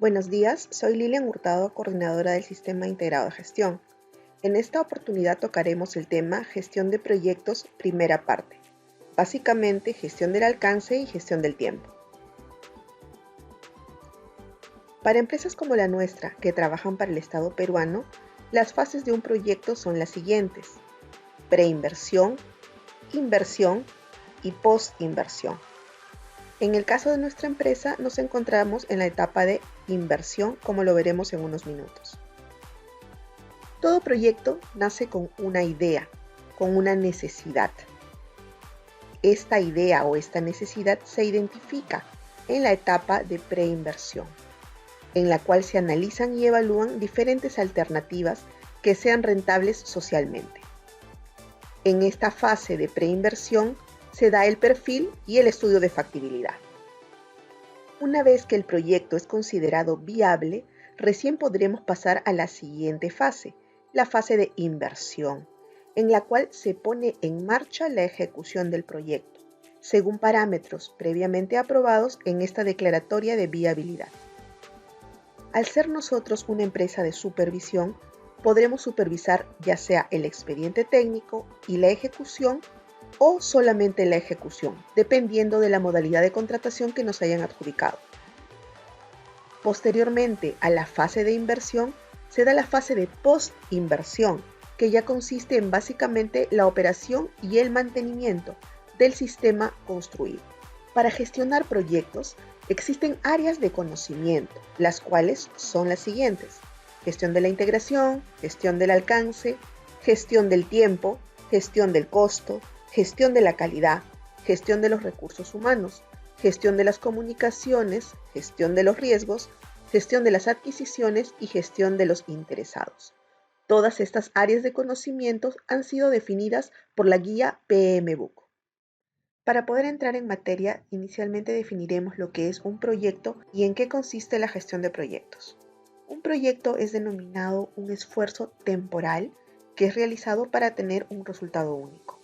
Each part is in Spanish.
Buenos días, soy Lilian Hurtado, coordinadora del Sistema Integrado de Gestión. En esta oportunidad tocaremos el tema Gestión de Proyectos, primera parte. Básicamente, gestión del alcance y gestión del tiempo. Para empresas como la nuestra, que trabajan para el Estado peruano, las fases de un proyecto son las siguientes: preinversión, inversión y postinversión. En el caso de nuestra empresa, nos encontramos en la etapa de inversión, como lo veremos en unos minutos. Todo proyecto nace con una idea, con una necesidad. Esta idea o esta necesidad se identifica en la etapa de preinversión, en la cual se analizan y evalúan diferentes alternativas que sean rentables socialmente. En esta fase de preinversión se da el perfil y el estudio de factibilidad. Una vez que el proyecto es considerado viable, recién podremos pasar a la siguiente fase, la fase de inversión, en la cual se pone en marcha la ejecución del proyecto, según parámetros previamente aprobados en esta declaratoria de viabilidad. Al ser nosotros una empresa de supervisión, podremos supervisar ya sea el expediente técnico y la ejecución o solamente la ejecución, dependiendo de la modalidad de contratación que nos hayan adjudicado. Posteriormente a la fase de inversión, se da la fase de postinversión, que ya consiste en básicamente la operación y el mantenimiento del sistema construido. Para gestionar proyectos, existen áreas de conocimiento, las cuales son las siguientes: gestión de la integración, gestión del alcance, gestión del tiempo, gestión del costo, gestión de la calidad, gestión de los recursos humanos, gestión de las comunicaciones, gestión de los riesgos, gestión de las adquisiciones y gestión de los interesados. Todas estas áreas de conocimientos han sido definidas por la guía PMBOK. Para poder entrar en materia, inicialmente definiremos lo que es un proyecto y en qué consiste la gestión de proyectos. Un proyecto es denominado un esfuerzo temporal que es realizado para tener un resultado único.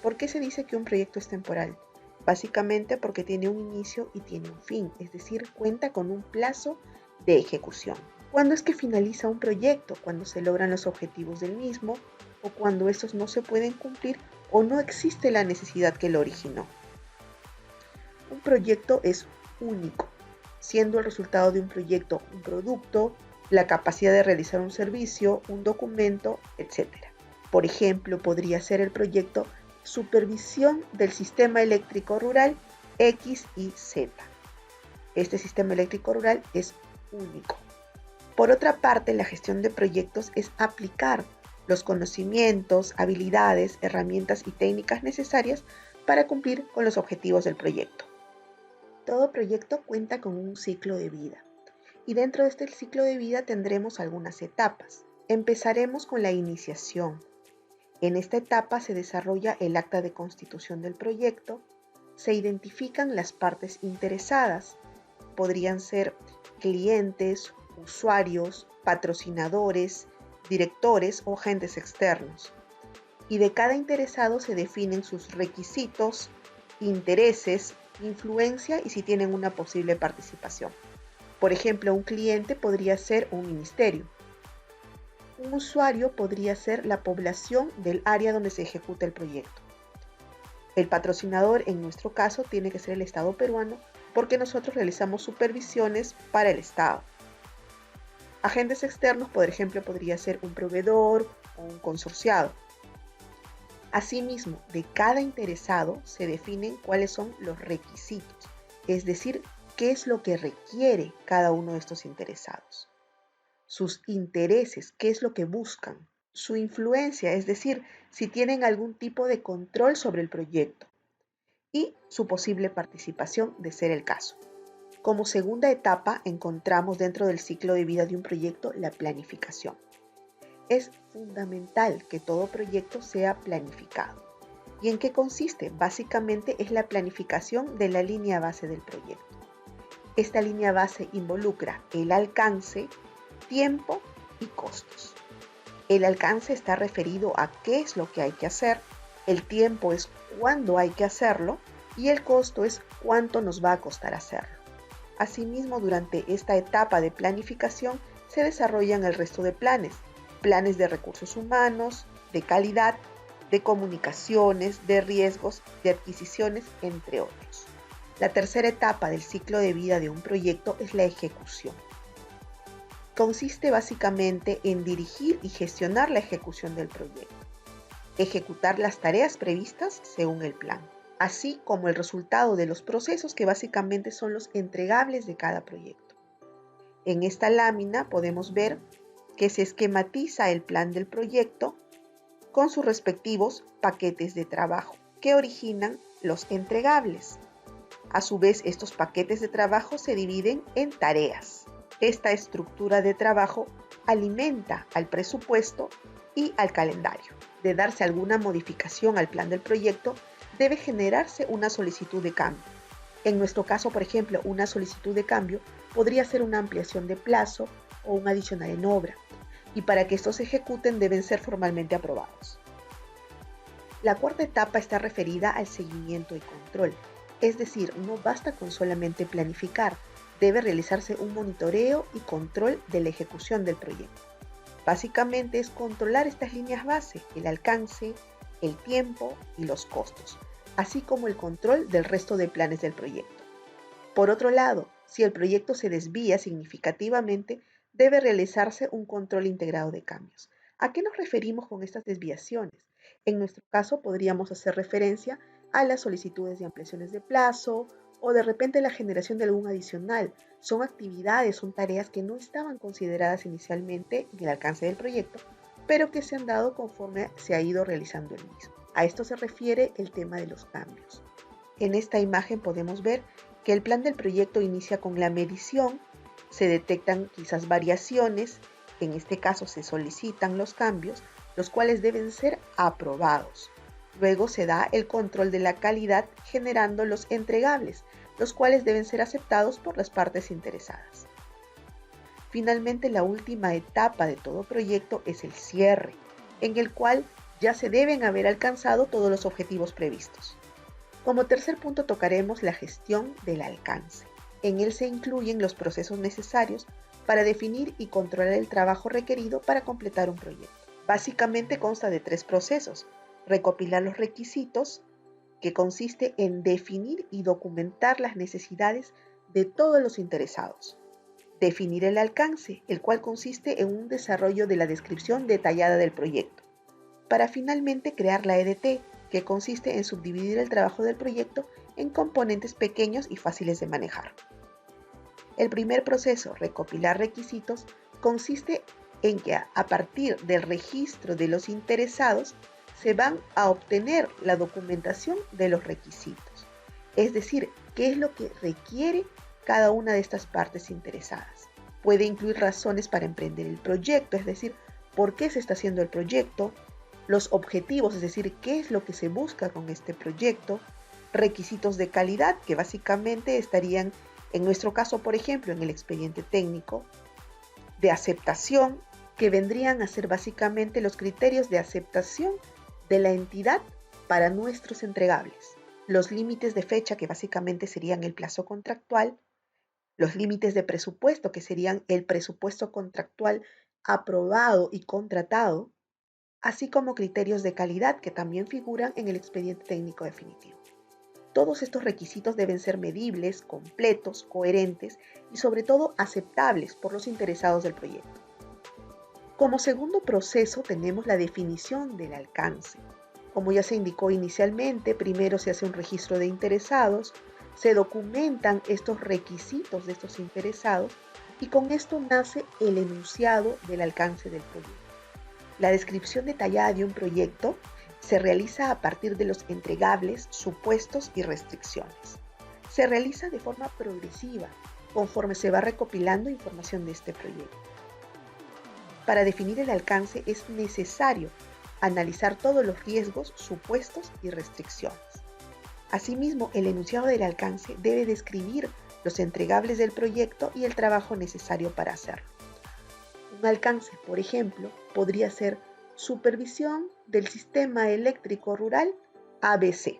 ¿Por qué se dice que un proyecto es temporal? Básicamente porque tiene un inicio y tiene un fin, es decir, cuenta con un plazo de ejecución. ¿Cuándo es que finaliza un proyecto? Cuando se logran los objetivos del mismo o cuando estos no se pueden cumplir o no existe la necesidad que lo originó. Un proyecto es único, siendo el resultado de un proyecto un producto, la capacidad de realizar un servicio, un documento, etc. Por ejemplo, podría ser el proyecto Supervisión del Sistema Eléctrico Rural X y Z. Este sistema eléctrico rural es único. Por otra parte, la gestión de proyectos es aplicar los conocimientos, habilidades, herramientas y técnicas necesarias para cumplir con los objetivos del proyecto. Todo proyecto cuenta con un ciclo de vida y dentro de este ciclo de vida tendremos algunas etapas. Empezaremos con la iniciación. En esta etapa se desarrolla el acta de constitución del proyecto, se identifican las partes interesadas, podrían ser clientes, usuarios, patrocinadores, directores o agentes externos. Y de cada interesado se definen sus requisitos, intereses, influencia y si tienen una posible participación. Por ejemplo, un cliente podría ser un ministerio. Un usuario podría ser la población del área donde se ejecuta el proyecto. El patrocinador, en nuestro caso, tiene que ser el Estado peruano porque nosotros realizamos supervisiones para el Estado. Agentes externos, por ejemplo, podría ser un proveedor o un consorciado. Asimismo, de cada interesado se definen cuáles son los requisitos, es decir, qué es lo que requiere cada uno de estos interesados. Sus intereses, qué es lo que buscan. Su influencia, es decir, si tienen algún tipo de control sobre el proyecto. Y su posible participación, de ser el caso. Como segunda etapa, encontramos dentro del ciclo de vida de un proyecto la planificación. Es fundamental que todo proyecto sea planificado. ¿Y en qué consiste? Básicamente es la planificación de la línea base del proyecto. Esta línea base involucra el alcance, tiempo y costos. El alcance está referido a qué es lo que hay que hacer, el tiempo es cuándo hay que hacerlo y el costo es cuánto nos va a costar hacerlo. Asimismo, durante esta etapa de planificación se desarrollan el resto de planes, planes de recursos humanos, de calidad, de comunicaciones, de riesgos, de adquisiciones, entre otros. La tercera etapa del ciclo de vida de un proyecto es la ejecución. Consiste básicamente en dirigir y gestionar la ejecución del proyecto, ejecutar las tareas previstas según el plan, así como el resultado de los procesos que básicamente son los entregables de cada proyecto. En esta lámina podemos ver que se esquematiza el plan del proyecto con sus respectivos paquetes de trabajo que originan los entregables. A su vez, estos paquetes de trabajo se dividen en tareas. Esta estructura de trabajo alimenta al presupuesto y al calendario. De darse alguna modificación al plan del proyecto, debe generarse una solicitud de cambio. En nuestro caso, por ejemplo, una solicitud de cambio podría ser una ampliación de plazo o un adicional en obra, y para que estos se ejecuten deben ser formalmente aprobados. La cuarta etapa está referida al seguimiento y control, es decir, no basta con solamente planificar, debe realizarse un monitoreo y control de la ejecución del proyecto. Básicamente es controlar estas líneas base, el alcance, el tiempo y los costos, así como el control del resto de planes del proyecto. Por otro lado, si el proyecto se desvía significativamente, debe realizarse un control integrado de cambios. ¿A qué nos referimos con estas desviaciones? En nuestro caso podríamos hacer referencia a las solicitudes de ampliaciones de plazo o de repente la generación de algún adicional. Son actividades, son tareas que no estaban consideradas inicialmente en el alcance del proyecto, pero que se han dado conforme se ha ido realizando el mismo. A esto se refiere el tema de los cambios. En esta imagen podemos ver que el plan del proyecto inicia con la medición, se detectan quizás variaciones, en este caso se solicitan los cambios, los cuales deben ser aprobados. Luego se da el control de la calidad generando los entregables, los cuales deben ser aceptados por las partes interesadas. Finalmente, la última etapa de todo proyecto es el cierre, en el cual ya se deben haber alcanzado todos los objetivos previstos. Como tercer punto tocaremos la gestión del alcance. En él se incluyen los procesos necesarios para definir y controlar el trabajo requerido para completar un proyecto. Básicamente consta de 3 procesos: recopilar los requisitos, que consiste en definir y documentar las necesidades de todos los interesados. Definir el alcance, el cual consiste en un desarrollo de la descripción detallada del proyecto, para finalmente crear la EDT, que consiste en subdividir el trabajo del proyecto en componentes pequeños y fáciles de manejar. El primer proceso, recopilar requisitos, consiste en que a partir del registro de los interesados se van a obtener la documentación de los requisitos, es decir, qué es lo que requiere cada una de estas partes interesadas. Puede incluir razones para emprender el proyecto, es decir, por qué se está haciendo el proyecto, los objetivos, es decir, qué es lo que se busca con este proyecto, requisitos de calidad, que básicamente estarían, en nuestro caso, por ejemplo, en el expediente técnico, de aceptación, que vendrían a ser básicamente los criterios de aceptación de la entidad para nuestros entregables, los límites de fecha, que básicamente serían el plazo contractual, los límites de presupuesto, que serían el presupuesto contractual aprobado y contratado, así como criterios de calidad que también figuran en el expediente técnico definitivo. Todos estos requisitos deben ser medibles, completos, coherentes y sobre todo aceptables por los interesados del proyecto. Como segundo proceso tenemos la definición del alcance. Como ya se indicó inicialmente, primero se hace un registro de interesados, se documentan estos requisitos de estos interesados y con esto nace el enunciado del alcance del proyecto. La descripción detallada de un proyecto se realiza a partir de los entregables, supuestos y restricciones. Se realiza de forma progresiva conforme se va recopilando información de este proyecto. Para definir el alcance es necesario analizar todos los riesgos, supuestos y restricciones. Asimismo, el enunciado del alcance debe describir los entregables del proyecto y el trabajo necesario para hacerlo. Un alcance, por ejemplo, podría ser supervisión del sistema eléctrico rural ABC.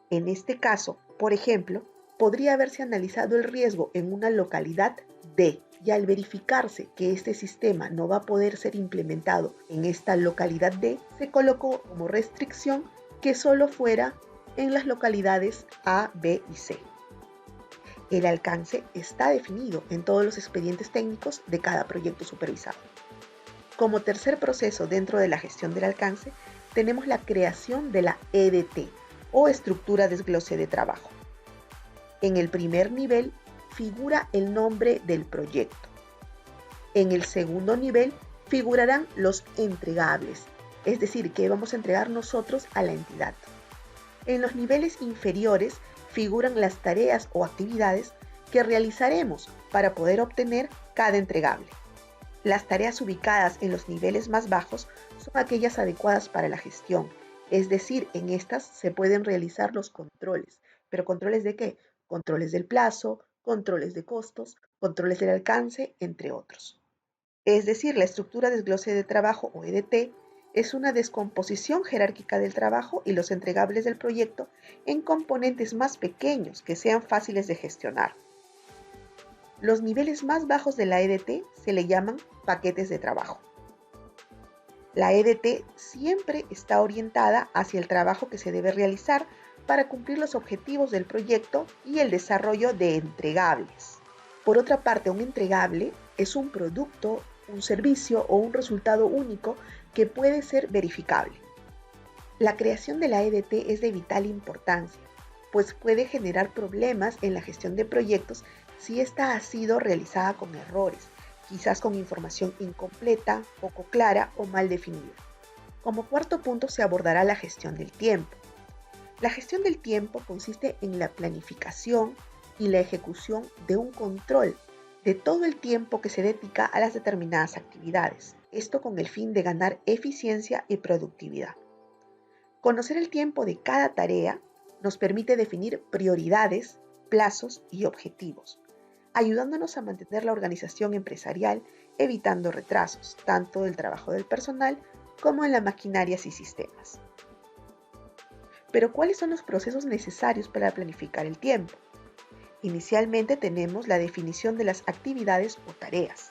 En este caso, por ejemplo, podría haberse analizado el riesgo en una localidad D y al verificarse que este sistema no va a poder ser implementado en esta localidad D, se colocó como restricción que solo fuera en las localidades A, B y C. El alcance está definido en todos los expedientes técnicos de cada proyecto supervisado. Como tercer proceso dentro de la gestión del alcance, tenemos la creación de la EDT o estructura desglose de trabajo. En el primer nivel figura el nombre del proyecto. En el segundo nivel figurarán los entregables, es decir, que vamos a entregar nosotros a la entidad. En los niveles inferiores figuran las tareas o actividades que realizaremos para poder obtener cada entregable. Las tareas ubicadas en los niveles más bajos son aquellas adecuadas para la gestión, es decir, en estas se pueden realizar los controles. ¿Pero controles de qué? Controles del plazo, controles de costos, controles del alcance, entre otros. Es decir, la estructura desglose de trabajo o EDT es una descomposición jerárquica del trabajo y los entregables del proyecto en componentes más pequeños que sean fáciles de gestionar. Los niveles más bajos de la EDT se le llaman paquetes de trabajo. La EDT siempre está orientada hacia el trabajo que se debe realizar para cumplir los objetivos del proyecto y el desarrollo de entregables. Por otra parte, un entregable es un producto, un servicio o un resultado único que puede ser verificable. La creación de la EDT es de vital importancia, pues puede generar problemas en la gestión de proyectos si ésta ha sido realizada con errores, quizás con información incompleta, poco clara o mal definida. Como cuarto punto se abordará la gestión del tiempo. La gestión del tiempo consiste en la planificación y la ejecución de un control de todo el tiempo que se dedica a las determinadas actividades, esto con el fin de ganar eficiencia y productividad. Conocer el tiempo de cada tarea nos permite definir prioridades, plazos y objetivos, ayudándonos a mantener la organización empresarial, evitando retrasos, tanto del trabajo del personal como en las maquinarias y sistemas. Pero, ¿cuáles son los procesos necesarios para planificar el tiempo? Inicialmente tenemos la definición de las actividades o tareas.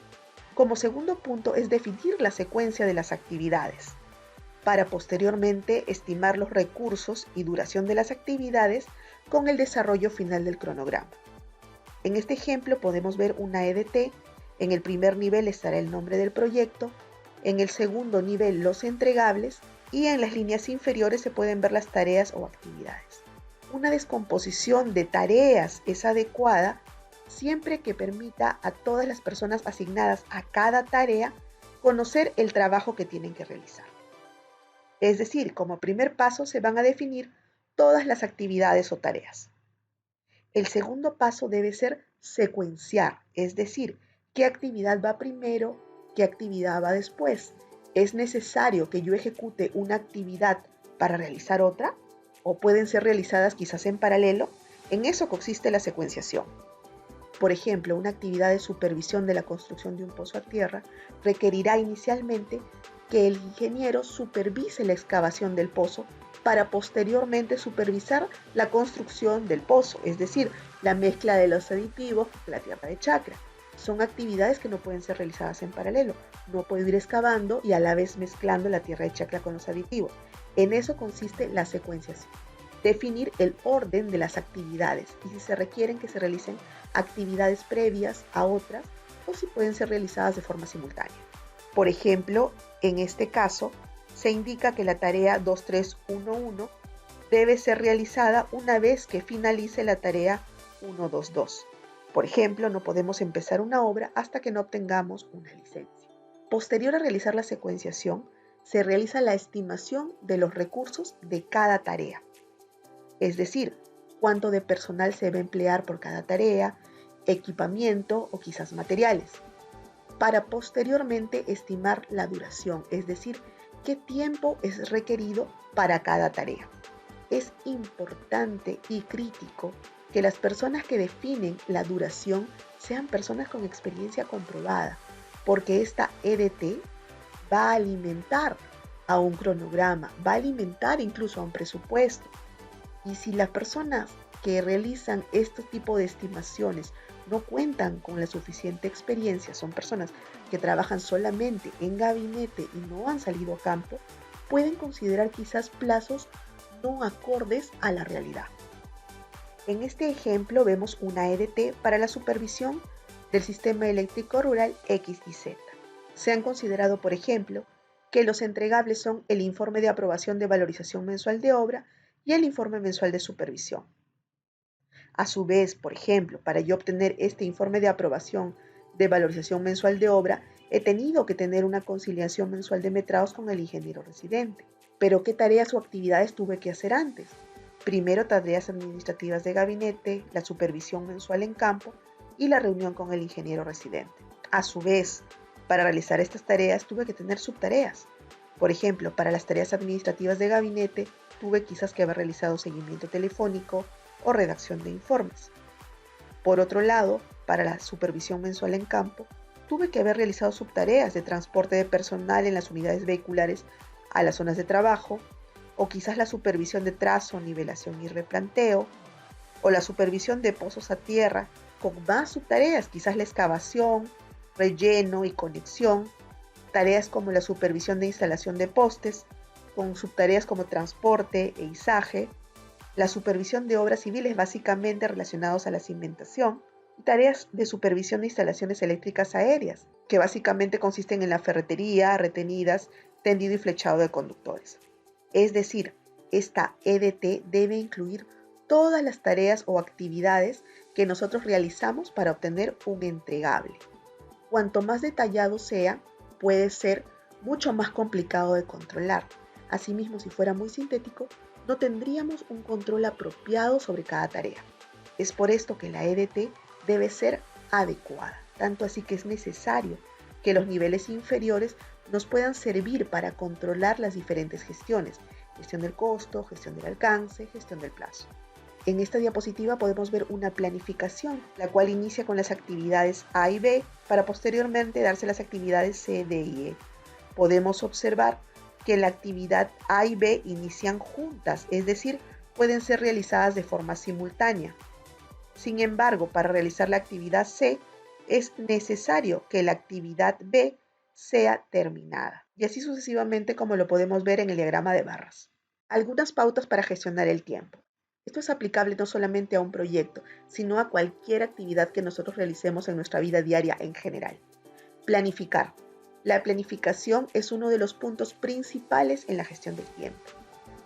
Como segundo punto es definir la secuencia de las actividades, para posteriormente estimar los recursos y duración de las actividades con el desarrollo final del cronograma. En este ejemplo podemos ver una EDT. En el primer nivel estará el nombre del proyecto, en el segundo nivel los entregables y en las líneas inferiores se pueden ver las tareas o actividades. Una descomposición de tareas es adecuada siempre que permita a todas las personas asignadas a cada tarea conocer el trabajo que tienen que realizar. Es decir, como primer paso se van a definir todas las actividades o tareas. El segundo paso debe ser secuenciar, es decir, qué actividad va primero, qué actividad va después. ¿Es necesario que yo ejecute una actividad para realizar otra? ¿O pueden ser realizadas quizás en paralelo? En eso consiste la secuenciación. Por ejemplo, una actividad de supervisión de la construcción de un pozo a tierra requerirá inicialmente que el ingeniero supervise la excavación del pozo para posteriormente supervisar la construcción del pozo, es decir, la mezcla de los aditivos con la tierra de chacra. Son actividades que no pueden ser realizadas en paralelo. No puedo ir excavando y a la vez mezclando la tierra de chacra con los aditivos. En eso consiste la secuenciación. Definir el orden de las actividades y si se requieren que se realicen actividades previas a otras o si pueden ser realizadas de forma simultánea. Por ejemplo, en este caso, se indica que la tarea 2311 debe ser realizada una vez que finalice la tarea 122. Por ejemplo, no podemos empezar una obra hasta que no obtengamos una licencia. Posterior a realizar la secuenciación, se realiza la estimación de los recursos de cada tarea. Es decir, cuánto de personal se va a emplear por cada tarea, equipamiento o quizás materiales, para posteriormente estimar la duración, es decir, qué tiempo es requerido para cada tarea. Es importante y crítico que las personas que definen la duración sean personas con experiencia comprobada, porque esta EDT va a alimentar a un cronograma, va a alimentar incluso a un presupuesto. Y si las personas que realizan este tipo de estimaciones no cuentan con la suficiente experiencia, son personas que trabajan solamente en gabinete y no han salido a campo, pueden considerar quizás plazos no acordes a la realidad. En este ejemplo vemos una EDT para la supervisión del sistema eléctrico rural X y Z. Se han considerado, por ejemplo, que los entregables son el informe de aprobación de valorización mensual de obra y el informe mensual de supervisión. A su vez, por ejemplo, para yo obtener este informe de aprobación de valorización mensual de obra, he tenido que tener una conciliación mensual de metrados con el ingeniero residente. Pero ¿qué tareas o actividades tuve que hacer antes? Primero, tareas administrativas de gabinete, la supervisión mensual en campo y la reunión con el ingeniero residente. A su vez, para realizar estas tareas tuve que tener subtareas. Por ejemplo, para las tareas administrativas de gabinete tuve quizás que haber realizado seguimiento telefónico o redacción de informes. Por otro lado, para la supervisión mensual en campo, tuve que haber realizado subtareas de transporte de personal en las unidades vehiculares a las zonas de trabajo, o quizás la supervisión de trazo, nivelación y replanteo, o la supervisión de pozos a tierra, con más subtareas, quizás la excavación, relleno y conexión, tareas como la supervisión de instalación de postes, con subtareas como transporte e izaje, la supervisión de obras civiles básicamente relacionadas a la cimentación, y tareas de supervisión de instalaciones eléctricas aéreas, que básicamente consisten en la ferretería, retenidas, tendido y flechado de conductores. Es decir, esta EDT debe incluir todas las tareas o actividades que nosotros realizamos para obtener un entregable. Cuanto más detallado sea, puede ser mucho más complicado de controlar. Asimismo, si fuera muy sintético, no tendríamos un control apropiado sobre cada tarea. Es por esto que la EDT debe ser adecuada, tanto así que es necesario que los niveles inferiores nos puedan servir para controlar las diferentes gestiones: gestión del costo, gestión del alcance, gestión del plazo. En esta diapositiva podemos ver una planificación, la cual inicia con las actividades A y B para posteriormente darse las actividades C, D y E. Podemos observar que la actividad A y B inician juntas, es decir, pueden ser realizadas de forma simultánea. Sin embargo, para realizar la actividad C, es necesario que la actividad B sea terminada, y así sucesivamente, como lo podemos ver en el diagrama de barras. Algunas pautas para gestionar el tiempo. Esto es aplicable no solamente a un proyecto, sino a cualquier actividad que nosotros realicemos en nuestra vida diaria en general. Planificar. La planificación es uno de los puntos principales en la gestión del tiempo.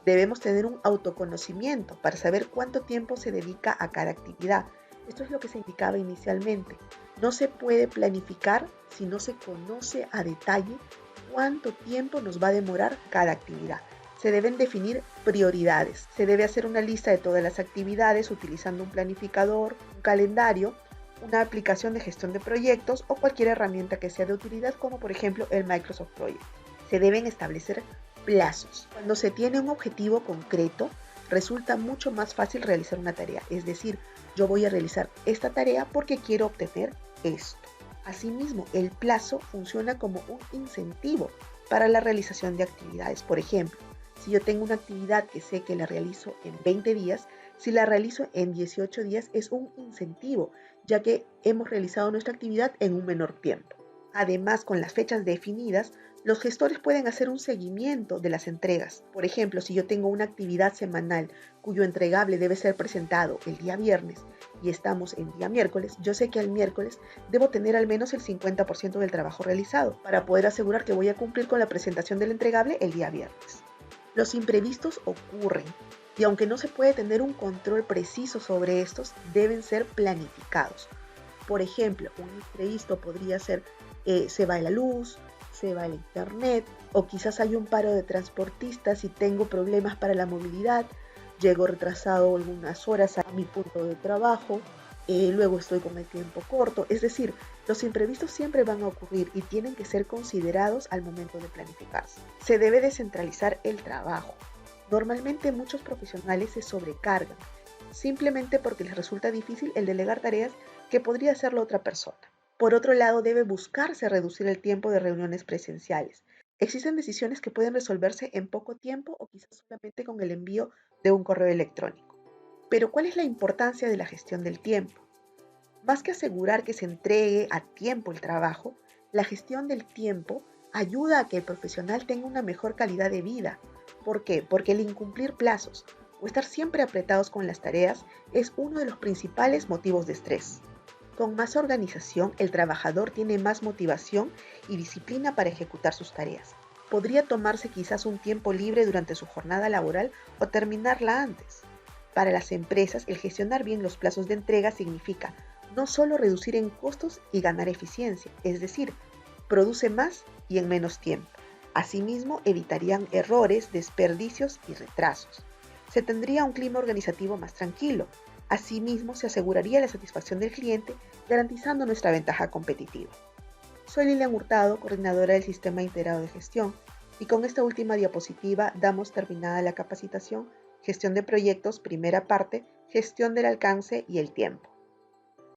Debemos tener un autoconocimiento para saber cuánto tiempo se dedica a cada actividad. Esto es lo que se indicaba inicialmente. No se puede planificar si no se conoce a detalle cuánto tiempo nos va a demorar cada actividad. Se deben definir prioridades. Se debe hacer una lista de todas las actividades utilizando un planificador, un calendario, una aplicación de gestión de proyectos o cualquier herramienta que sea de utilidad, como por ejemplo el Microsoft Project. Se deben establecer plazos. Cuando se tiene un objetivo concreto, resulta mucho más fácil realizar una tarea. Es decir, yo voy a realizar esta tarea porque quiero obtener esto. Asimismo, el plazo funciona como un incentivo para la realización de actividades. Por ejemplo, si yo tengo una actividad que sé que la realizo en 20 días, si la realizo en 18 días es un incentivo, ya que hemos realizado nuestra actividad en un menor tiempo. Además, con las fechas definidas, los gestores pueden hacer un seguimiento de las entregas. Por ejemplo, si yo tengo una actividad semanal cuyo entregable debe ser presentado el día viernes y estamos en día miércoles, yo sé que el miércoles debo tener al menos el 50% del trabajo realizado para poder asegurar que voy a cumplir con la presentación del entregable el día viernes. Los imprevistos ocurren y aunque no se puede tener un control preciso sobre estos, deben ser planificados. Por ejemplo, un imprevisto podría ser se va la luz, se va el internet, o quizás hay un paro de transportistas y tengo problemas para la movilidad, llego retrasado algunas horas a mi punto de trabajo, luego estoy con el tiempo corto. Es decir, los imprevistos siempre van a ocurrir y tienen que ser considerados al momento de planificarse. Se debe descentralizar el trabajo. Normalmente muchos profesionales se sobrecargan simplemente porque les resulta difícil el delegar tareas que podría hacerlo otra persona. Por otro lado, debe buscarse reducir el tiempo de reuniones presenciales. Existen decisiones que pueden resolverse en poco tiempo o quizás solamente con el envío de un correo electrónico. Pero ¿cuál es la importancia de la gestión del tiempo? Más que asegurar que se entregue a tiempo el trabajo, la gestión del tiempo ayuda a que el profesional tenga una mejor calidad de vida. ¿Por qué? Porque el incumplir plazos o estar siempre apretados con las tareas es uno de los principales motivos de estrés. Con más organización, el trabajador tiene más motivación y disciplina para ejecutar sus tareas. Podría tomarse quizás un tiempo libre durante su jornada laboral o terminarla antes. Para las empresas, el gestionar bien los plazos de entrega significa no solo reducir en costos y ganar eficiencia, es decir, produce más y en menos tiempo. Asimismo, evitarían errores, desperdicios y retrasos. Se tendría un clima organizativo más tranquilo. Asimismo, se aseguraría la satisfacción del cliente, garantizando nuestra ventaja competitiva. Soy Lilian Hurtado, coordinadora del Sistema Integrado de Gestión, y con esta última diapositiva damos terminada la capacitación Gestión de proyectos, primera parte, gestión del alcance y el tiempo.